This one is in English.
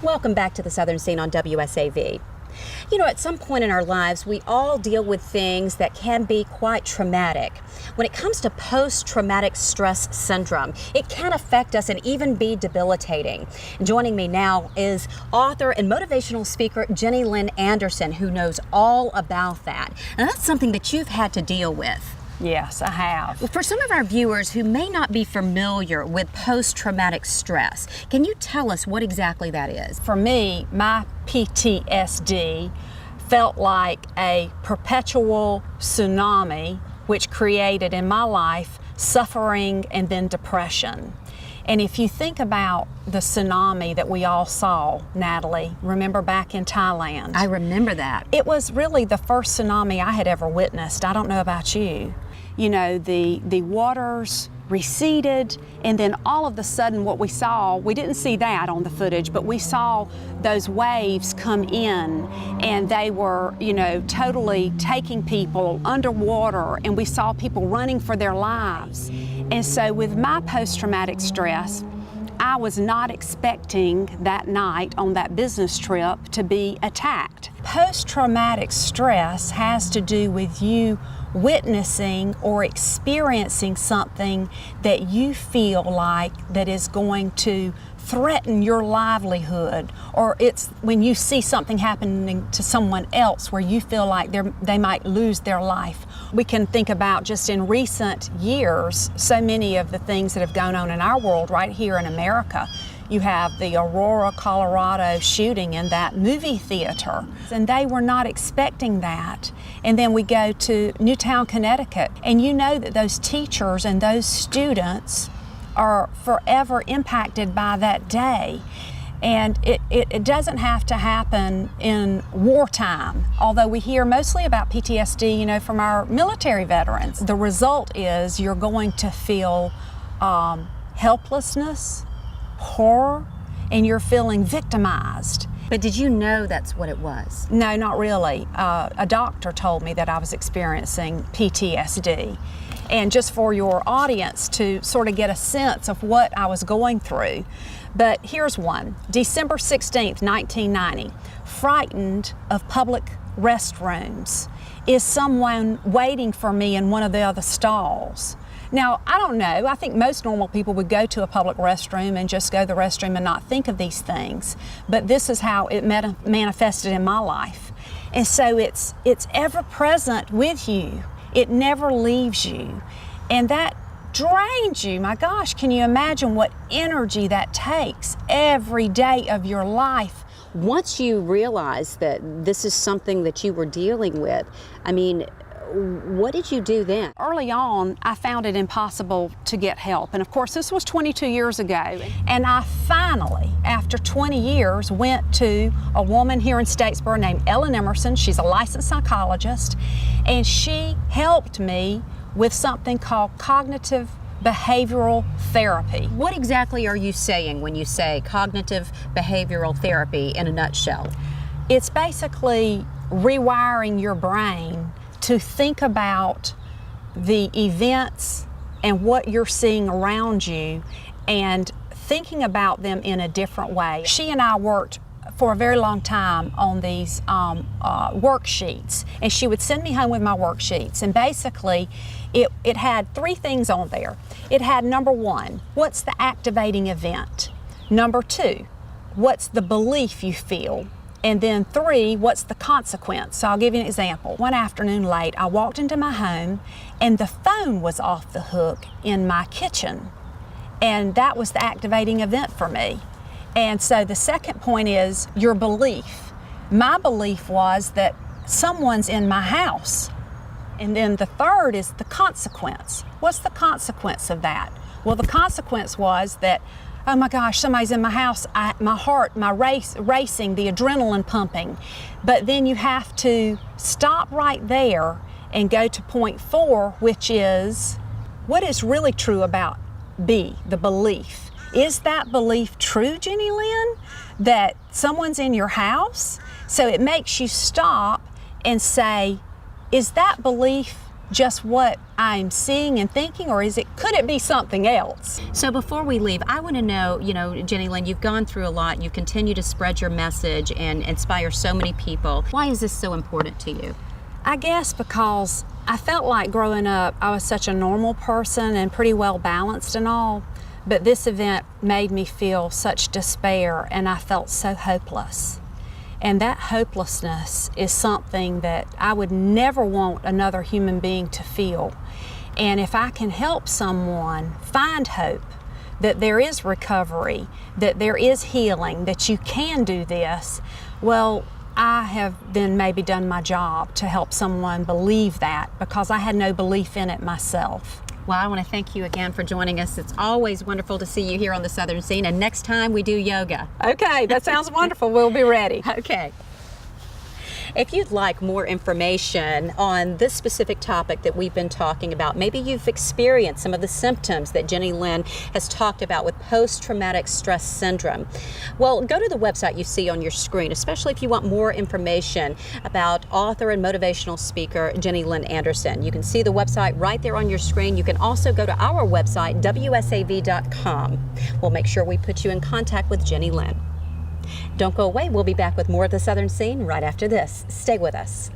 Welcome back to the Southern Scene on WSAV. You know, at some point in our lives, we all deal with things that can be quite traumatic. When it comes to post-traumatic stress syndrome, it can affect us and even be debilitating. Joining me now is author and motivational speaker Lynn Anderson, who knows all about that. And that's something that you've had to deal with. Yes, I have. For some of our viewers who may not be familiar with post-traumatic stress, can you tell us what exactly that is? For me, my PTSD felt like a perpetual tsunami which created in my life suffering and then depression. And if you think about the tsunami that we all saw, Natalie, remember back in Thailand? I remember that. It was really the first tsunami I had ever witnessed. I don't know about you. You know, the waters receded, and then all of a sudden what we saw, we didn't see that on the footage, but we saw those waves come in, and they were, you know, totally taking people underwater, and we saw people running for their lives. And so with my post-traumatic stress, I was not expecting that night on that business trip to be attacked. Post-traumatic stress has to do with you witnessing or experiencing something that you feel like that is going to threaten your livelihood, or it's when you see something happening to someone else where you feel like they might lose their life. We can think about just in recent years, so many of the things that have gone on in our world right here in America. You have the Aurora, Colorado shooting in that movie theater, and they were not expecting that. And then we go to Newtown, Connecticut, and you know that those teachers and those students are forever impacted by that day. And it doesn't have to happen in wartime, although we hear mostly about PTSD, you know, from our military veterans. The result is you're going to feel helplessness, horror, and you're feeling victimized. But did you know that's what it was? No, not really. A doctor told me that I was experiencing PTSD. And just for your audience to sort of get a sense of what I was going through. But here's one. December 16th, 1990. Frightened of public restrooms. Is someone waiting for me in one of the other stalls? Now, I don't know. I think most normal people would go to a public restroom and just go to the restroom and not think of these things. But this is how it manifested in my life. And so it's ever present with you. It never leaves you. And that drains you. My gosh, can you imagine what energy that takes every day of your life? Once you realized that this is something that you were dealing with, I mean, what did you do then? Early on, I found it impossible to get help. And of course, this was 22 years ago. And I finally, after 20 years, went to a woman here in Statesboro named Ellen Emerson. She's a licensed psychologist. And she helped me with something called cognitive behavioral therapy. What exactly are you saying when you say cognitive behavioral therapy in a nutshell? It's basically rewiring your brain to think about the events and what you're seeing around you and thinking about them in a different way. She and I worked for a very long time on these worksheets, and she would send me home with my worksheets, and basically it had three things on there. It had, number one, what's the activating event? Number two, what's the belief you feel? And then three, what's the consequence? So I'll give you an example. One afternoon late, I walked into my home and the phone was off the hook in my kitchen. And that was the activating event for me. And so the second point is your belief. My belief was that someone's in my house. And then the third is the consequence. What's the consequence of that? Well, the consequence was that, oh my gosh, somebody's in my house, my heart, racing, the adrenaline pumping. But then you have to stop right there and go to point four, which is what is really true about B, the belief. Is that belief true, Jenny Lynn, that someone's in your house? So it makes you stop and say, is that belief just what I'm seeing and thinking, or could it be something else? So before we leave, I want to know, Jenny Lynn, you've gone through a lot. You continue to spread your message and inspire so many people. Why is this so important to you? I guess because I felt like growing up, I was such a normal person and pretty well balanced and all, but this event made me feel such despair, and I felt so hopeless. And that hopelessness is something that I would never want another human being to feel. And if I can help someone find hope, that there is recovery, that there is healing, that you can do this, well, I have then maybe done my job to help someone believe that, because I had no belief in it myself. Well, I want to thank you again for joining us. It's always wonderful to see you here on the Southern Scene, and next time we do yoga. Okay, that sounds wonderful. We'll be ready. Okay. If you'd like more information on this specific topic that we've been talking about, maybe you've experienced some of the symptoms that Jenny Lynn has talked about with post-traumatic stress syndrome, well, go to the website you see on your screen, especially if you want more information about author and motivational speaker Jenny Lynn Anderson. You can see the website right there on your screen. You can also go to our website, wsav.com. We'll make sure we put you in contact with Jenny Lynn. Don't go away. We'll be back with more of the Southern Scene right after this. Stay with us.